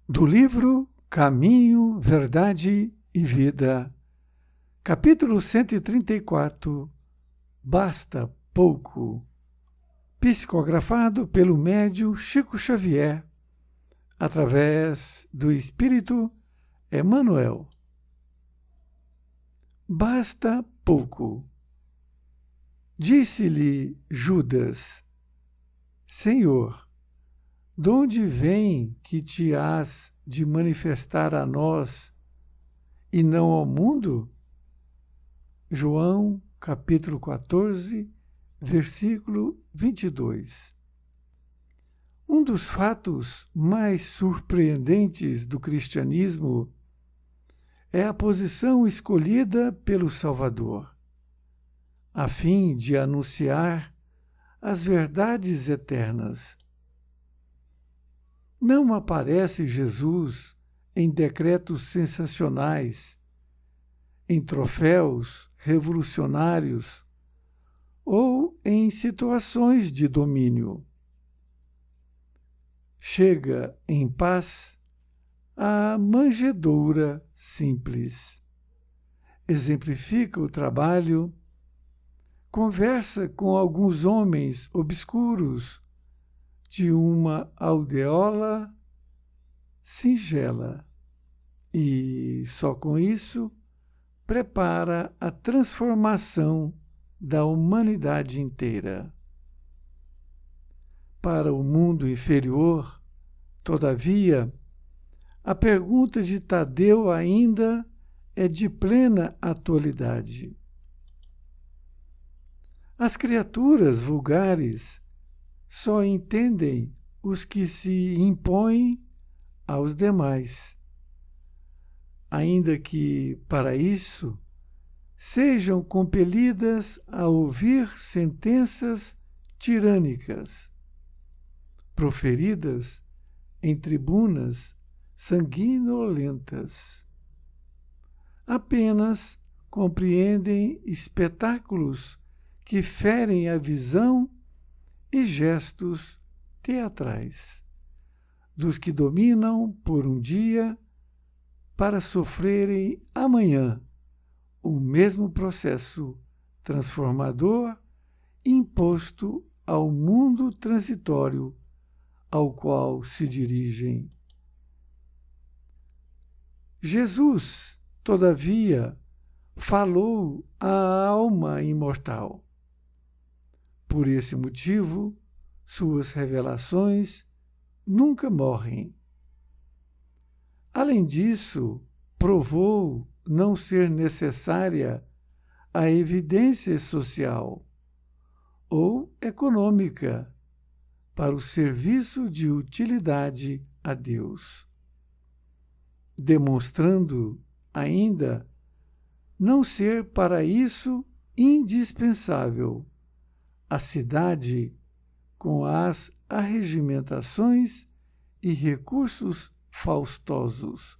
Do livro Caminho, Verdade e Vida, capítulo 134, Basta Pouco, psicografado pelo médium Chico Xavier, através do Espírito Emmanuel. Basta pouco. Disse-lhe Judas: Senhor, de onde vem que te hás de manifestar a nós e não ao mundo? João, capítulo 14, versículo 22. Um dos fatos mais surpreendentes do cristianismo é a posição escolhida pelo Salvador, a fim de anunciar as verdades eternas. Não aparece Jesus em decretos sensacionais, em troféus revolucionários ou em situações de domínio. Chega em paz à manjedoura simples. Exemplifica o trabalho, conversa com alguns homens obscuros de uma aldeola singela e, só com isso, prepara a transformação da humanidade inteira. Para o mundo inferior, todavia, a pergunta de Tadeu ainda é de plena atualidade. As criaturas vulgares só entendem os que se impõem aos demais, ainda que, para isso, sejam compelidas a ouvir sentenças tirânicas, proferidas em tribunas sanguinolentas. Apenas compreendem espetáculos que ferem a visão e gestos teatrais dos que dominam por um dia para sofrerem amanhã o mesmo processo transformador imposto ao mundo transitório ao qual se dirigem. Jesus, todavia, falou à alma imortal. Por esse motivo, suas revelações nunca morrem. Além disso, provou não ser necessária a evidência social ou econômica para o serviço de utilidade a Deus, demonstrando ainda não ser para isso indispensável a cidade com as arregimentações e recursos faustosos.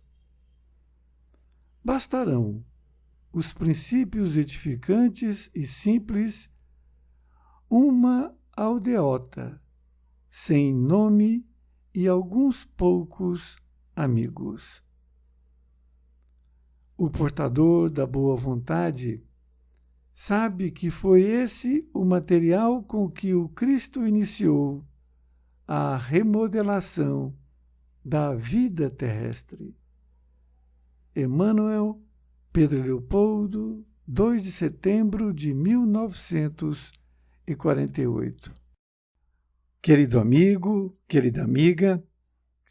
Bastarão os princípios edificantes e simples, uma aldeota, sem nome e alguns poucos amigos. O portador da boa vontade sabe que foi esse o material com que o Cristo iniciou a remodelação da vida terrestre. Emmanuel, Pedro Leopoldo, 2 de setembro de 1948. Querido amigo, querida amiga,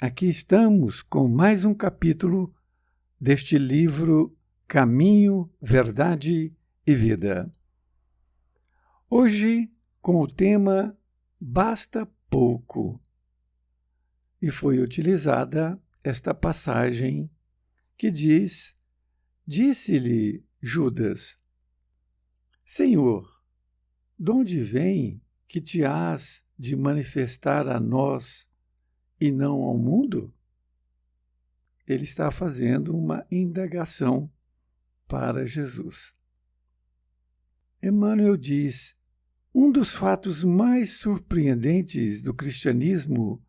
aqui estamos com mais um capítulo deste livro Caminho, Verdade e Vida. Hoje, com o tema Basta Pouco. E foi utilizada esta passagem que diz: Disse-lhe Judas: Senhor, de onde vem que te hás de manifestar a nós e não ao mundo? Ele está fazendo uma indagação para Jesus. Emmanuel diz: um dos fatos mais surpreendentes do cristianismo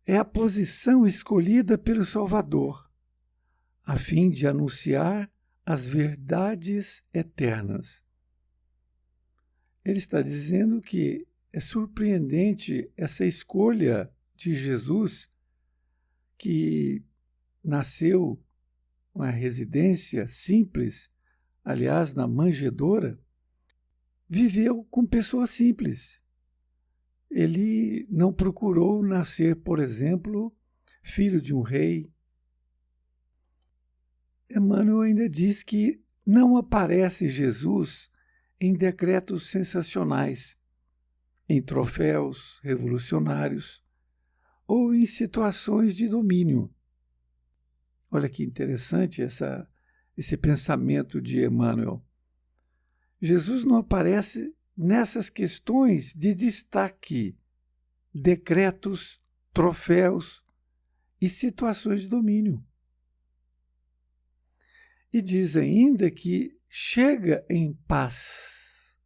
é a posição escolhida pelo Salvador, a fim de anunciar as verdades eternas. Ele está dizendo que é surpreendente essa escolha de Jesus, que nasceu uma residência simples, aliás, na manjedoura, viveu com pessoas simples. Ele não procurou nascer, por exemplo, filho de um rei. Emmanuel ainda diz que não aparece Jesus em decretos sensacionais, em troféus revolucionários ou em situações de domínio. Olha que interessante esse pensamento de Emmanuel. Jesus não aparece nessas questões de destaque, decretos, troféus e situações de domínio. E diz ainda que chega em paz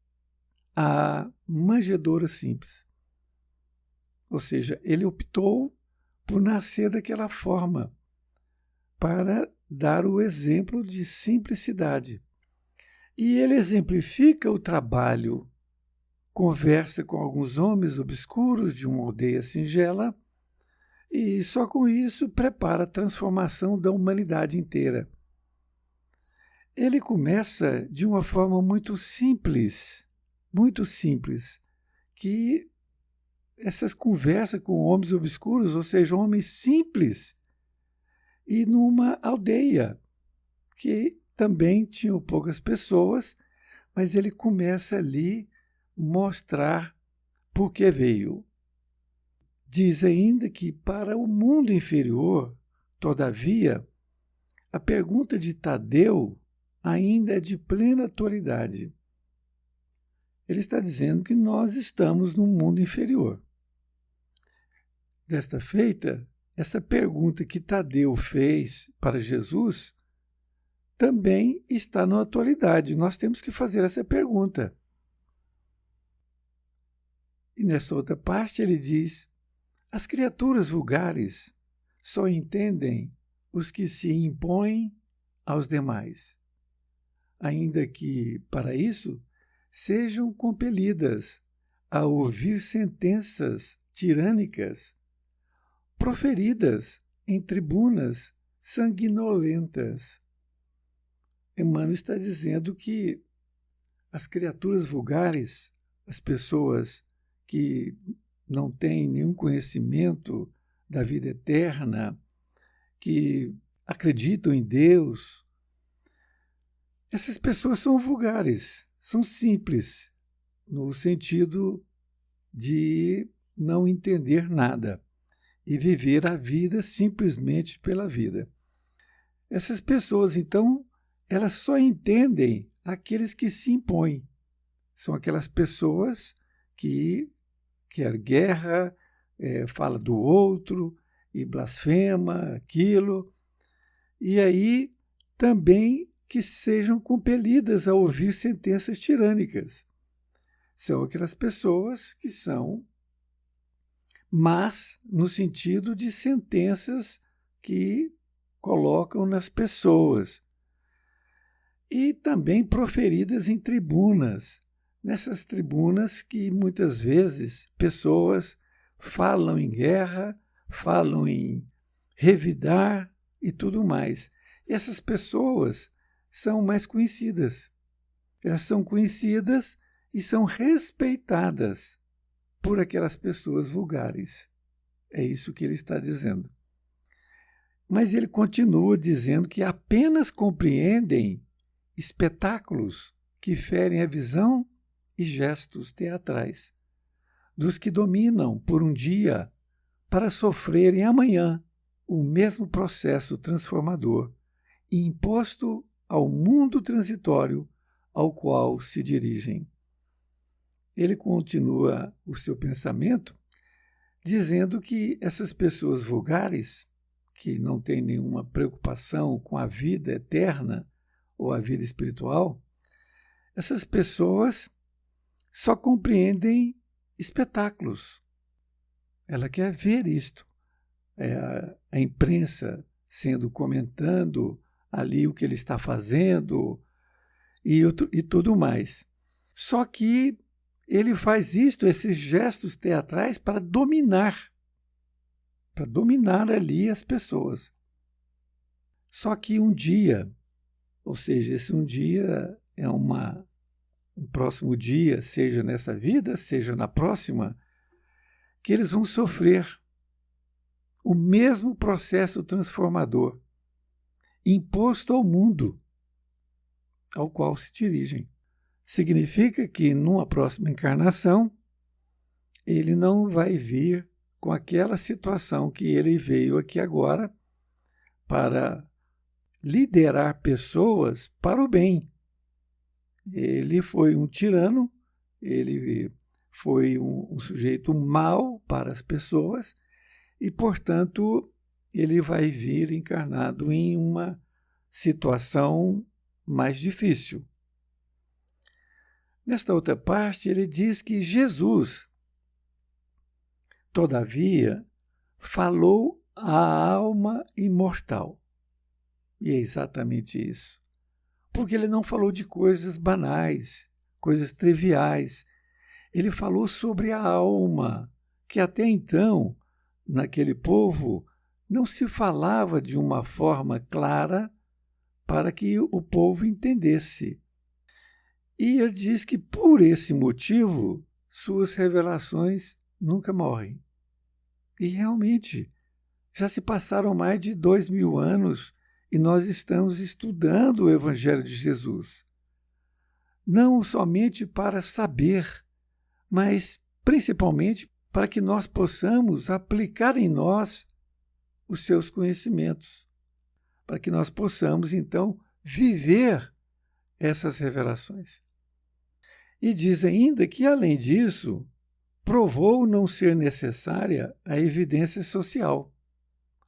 à manjedoura simples. Ou seja, ele optou por nascer daquela forma, para dar o exemplo de simplicidade. E ele exemplifica o trabalho, conversa com alguns homens obscuros de uma aldeia singela e só com isso prepara a transformação da humanidade inteira. Ele começa de uma forma muito simples, que essas conversas com homens obscuros, ou seja, homens simples, e numa aldeia que também tinham poucas pessoas, mas ele começa ali mostrar por que veio. Diz ainda que para o mundo inferior, todavia, a pergunta de Tadeu ainda é de plena atualidade. Ele está dizendo que nós estamos num mundo inferior. Desta feita, essa pergunta que Tadeu fez para Jesus também está na atualidade. Nós temos que fazer essa pergunta. E nessa outra parte ele diz: as criaturas vulgares só entendem os que se impõem aos demais, ainda que, para isso, sejam compelidas a ouvir sentenças tirânicas proferidas em tribunas sanguinolentas. Emmanuel está dizendo que as criaturas vulgares, as pessoas que não têm nenhum conhecimento da vida eterna, que acreditam em Deus, essas pessoas são vulgares, são simples, no sentido de não entender nada e viver a vida simplesmente pela vida. Essas pessoas, então, elas só entendem aqueles que se impõem. São aquelas pessoas que quer guerra, fala do outro e blasfema aquilo. E aí também que sejam compelidas a ouvir sentenças tirânicas. São aquelas pessoas que são más no sentido de sentenças que colocam nas pessoas. E também proferidas em tribunas, nessas tribunas que muitas vezes pessoas falam em guerra, falam em revidar e tudo mais. E essas pessoas são mais conhecidas. Elas são conhecidas e são respeitadas por aquelas pessoas vulgares. É isso que ele está dizendo. Mas ele continua dizendo que apenas compreendem espetáculos que ferem a visão e gestos teatrais dos que dominam por um dia para sofrerem amanhã o mesmo processo transformador e imposto ao mundo transitório ao qual se dirigem. Ele continua o seu pensamento dizendo que essas pessoas vulgares, que não têm nenhuma preocupação com a vida eterna ou a vida espiritual, essas pessoas só compreendem espetáculos. Ela quer ver isto. a imprensa comentando ali o que ele está fazendo e tudo mais. Só que ele faz esses gestos teatrais para dominar ali as pessoas. Só que um dia, ou seja, esse um dia é um próximo dia, seja nessa vida, seja na próxima, que eles vão sofrer o mesmo processo transformador imposto ao mundo ao qual se dirigem. Significa que, numa próxima encarnação, ele não vai vir com aquela situação que ele veio aqui agora para liderar pessoas para o bem. Ele foi um tirano, ele foi um sujeito mau para as pessoas e, portanto, ele vai vir encarnado em uma situação mais difícil. Nesta outra parte, ele diz que Jesus, todavia, falou à alma imortal. E é exatamente isso. Porque ele não falou de coisas banais, coisas triviais. Ele falou sobre a alma, que até então, naquele povo, não se falava de uma forma clara para que o povo entendesse. E ele diz que, por esse motivo, suas revelações nunca morrem. E realmente, já se passaram mais de 2000 anos e nós estamos estudando o Evangelho de Jesus. Não somente para saber, mas principalmente para que nós possamos aplicar em nós os seus conhecimentos, para que nós possamos, então, viver essas revelações. E diz ainda que, além disso, provou não ser necessária a evidência social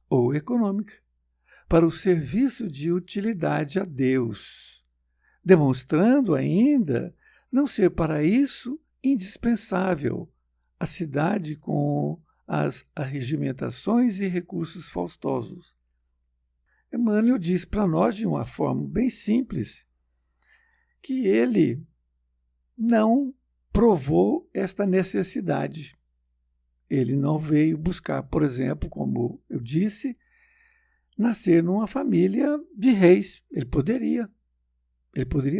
ou econômica para o serviço de utilidade a Deus, demonstrando ainda não ser para isso indispensável a cidade com as arregimentações e recursos faustosos. Emmanuel diz para nós, de uma forma bem simples, que ele não provou esta necessidade. Ele não veio buscar, por exemplo, como eu disse, nascer numa família de reis. Ele poderia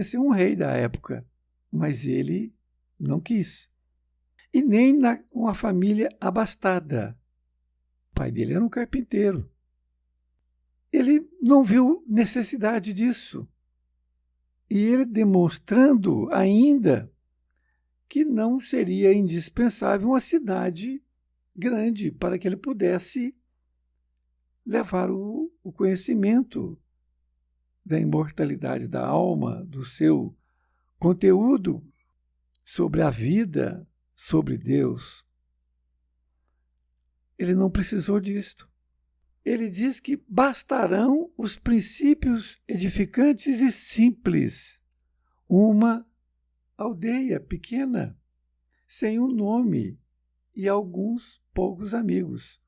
ser um rei da época, mas ele não quis. E nem uma família abastada. O pai dele era um carpinteiro. Ele não viu necessidade disso. E ele demonstrando ainda que não seria indispensável uma cidade grande para que ele pudesse levar o conhecimento da imortalidade da alma, do seu conteúdo sobre a vida, sobre Deus. Ele não precisou disto. Ele diz que bastarão os princípios edificantes e simples, uma aldeia pequena, sem um nome e alguns poucos amigos.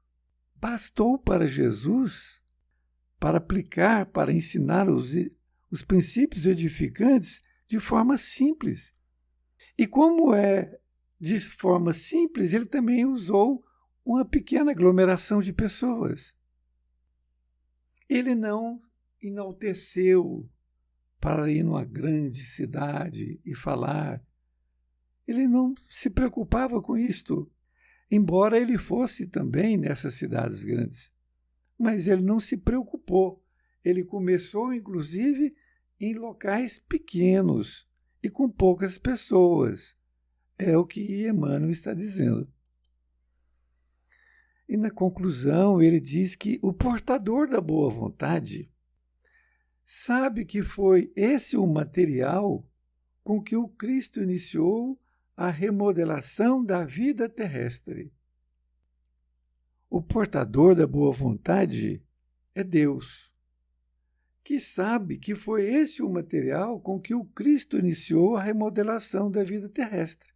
Bastou para Jesus, para aplicar, para ensinar os princípios edificantes de forma simples. E como é de forma simples, ele também usou uma pequena aglomeração de pessoas. Ele não enalteceu para ir numa grande cidade e falar. Ele não se preocupava com isto, embora ele fosse também nessas cidades grandes. Mas ele não se preocupou. Ele começou, inclusive, em locais pequenos e com poucas pessoas. É o que Emmanuel está dizendo. E na conclusão ele diz que o portador da boa vontade sabe que foi esse o material com que o Cristo iniciou a remodelação da vida terrestre. O portador da boa vontade é Deus, que sabe que foi esse o material com que o Cristo iniciou a remodelação da vida terrestre.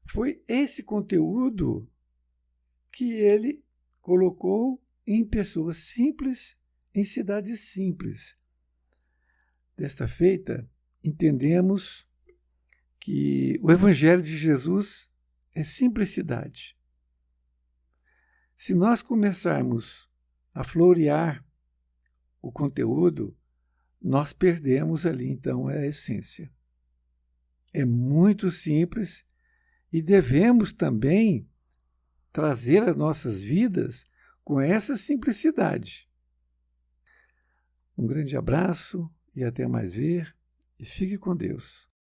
Foi esse conteúdo que ele colocou em pessoas simples, em cidades simples. Desta feita, entendemos que o Evangelho de Jesus é simplicidade. Se nós começarmos a florear o conteúdo, nós perdemos ali, então, a essência. É muito simples e devemos também trazer as nossas vidas com essa simplicidade. Um grande abraço e até mais ver, e fique com Deus.